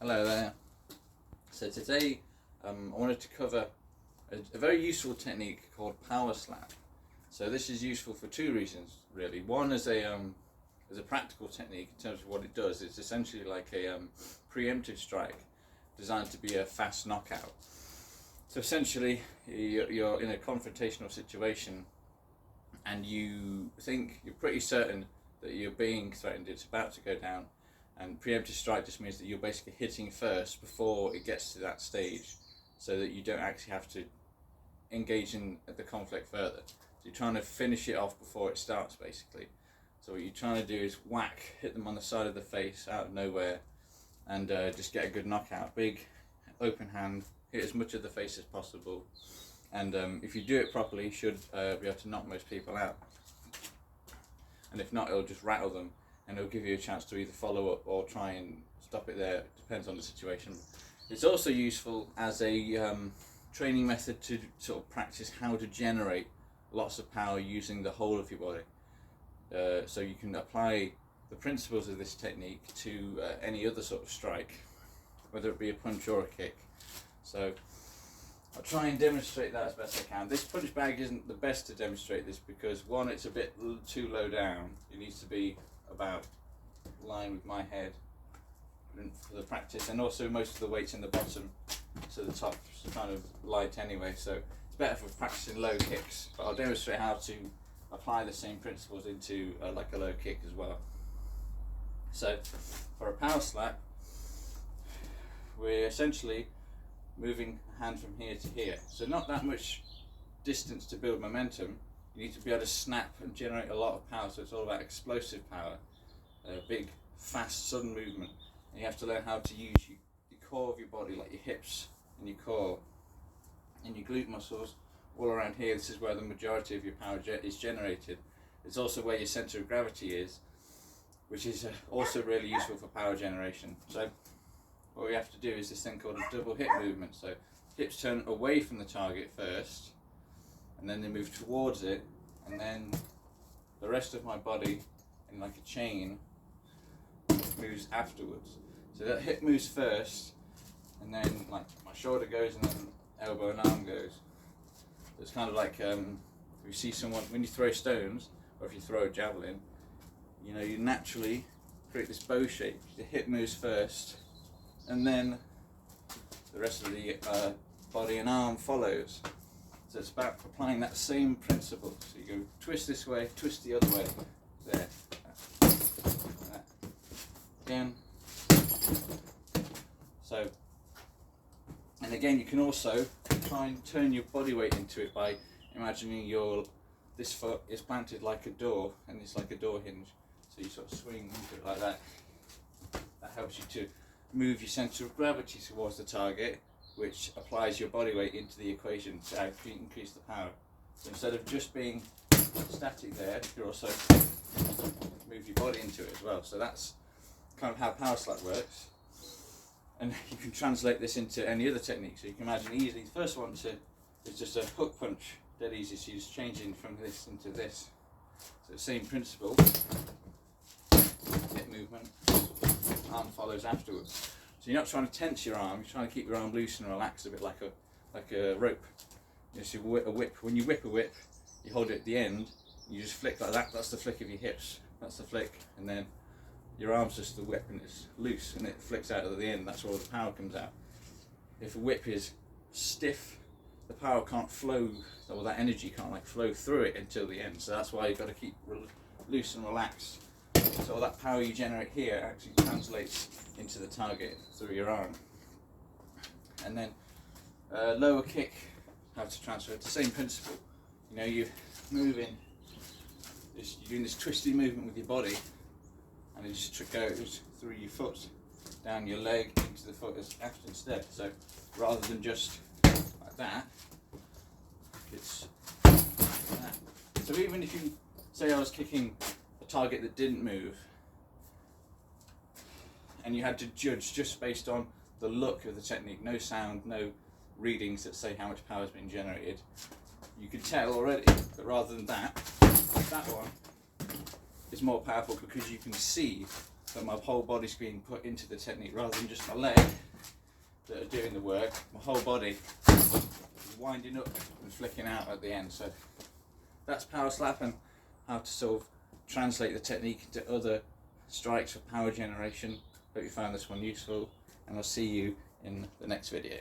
Hello there. So today I wanted to cover a very useful technique called power slap. So this is useful for two reasons really. One is as a practical technique in terms of what it does. It's essentially like a preemptive strike designed to be a fast knockout. So essentially you're in a confrontational situation and you're pretty certain that you're being threatened, it's about to go down. And preemptive strike just means that you're basically hitting first before it gets to that stage, so that you don't actually have to engage in the conflict further. So you're trying to finish it off before it starts, basically. So what you're trying to do is hit them on the side of the face out of nowhere, and just get a good knockout. Big, open hand, hit as much of the face as possible. And if you do it properly, you should be able to knock most people out. And if not, it'll just rattle them. And it'll give you a chance to either follow up or try and stop it there. It depends on the situation. It's also useful as a training method to sort of practice how to generate lots of power using the whole of your body. So you can apply the principles of this technique to any other sort of strike, whether it be a punch or a kick. So I'll try and demonstrate that as best I can. This punch bag isn't the best to demonstrate this because one, it's a bit too low down. It needs to be about line with my head for the practice, and also most of the weight's in the bottom, so the top's kind of light anyway, so it's better for practicing low kicks. But I'll demonstrate how to apply the same principles into like a low kick as well. So for a power slap, we're essentially moving a hand from here to here, so not that much distance to build momentum. You need to be able to snap and generate a lot of power, so it's all about explosive power, big, fast, sudden movement. And you have to learn how to use your core of your body, like your hips and your core and your glute muscles all around here. This is where the majority of your power is generated. It's also where your centre of gravity is, which is also really useful for power generation. So what we have to do is this thing called a double hip movement. So hips turn away from the target first, and then they move towards it, and then the rest of my body in like a chain moves afterwards. So that hip moves first, and then like my shoulder goes, and then elbow and arm goes. So it's kind of like if you see someone, when you throw stones or if you throw a javelin, you naturally create this bow shape. The hip moves first, and then the rest of the body and arm follows. So it's about applying that same principle. So you go twist this way, twist the other way, there, that. Again. So, and again, you can also try and turn your body weight into it by imagining this foot is planted like a door, and it's like a door hinge. So you sort of swing into it like that. That helps you to move your centre of gravity towards the target, which applies your body weight into the equation to actually increase the power. So instead of just being static there, you also move your body into it as well. So that's kind of how power slap works. And you can translate this into any other technique. So you can imagine easily, the first one is just a hook punch, dead easy. So you're just changing from this into this. So the same principle, hip movement, arm follows afterwards. So you're not trying to tense your arm, you're trying to keep your arm loose and relaxed, a bit like a rope. So a whip. When you whip a whip, you hold it at the end, you just flick like that. That's the flick of your hips. That's the flick, and then your arm's just the whip, and it's loose, and it flicks out at the end. That's where all the power comes out. If a whip is stiff, the power can't flow, or that energy can't flow through it until the end. So that's why you've got to keep loose and relaxed. So all that power you generate here actually translates into the target through your arm. And then lower kick, how to transfer it. The same principle. You're moving, you're doing this twisty movement with your body, and it just goes through your foot, down your leg, into the foot after instead. So rather than just like that, it's like that. So even if you say I was kicking a target that didn't move, and you had to judge just based on the look of the technique, no sound, no readings that say how much power has been generated, you could tell already that rather than that one is more powerful because you can see got my whole body's being put into the technique rather than just my leg that are doing the work. My whole body is winding up and flicking out at the end. So that's power slap, and how to sort of translate the technique into other strikes for power generation. Hope you found this one useful, and I'll see you in the next video.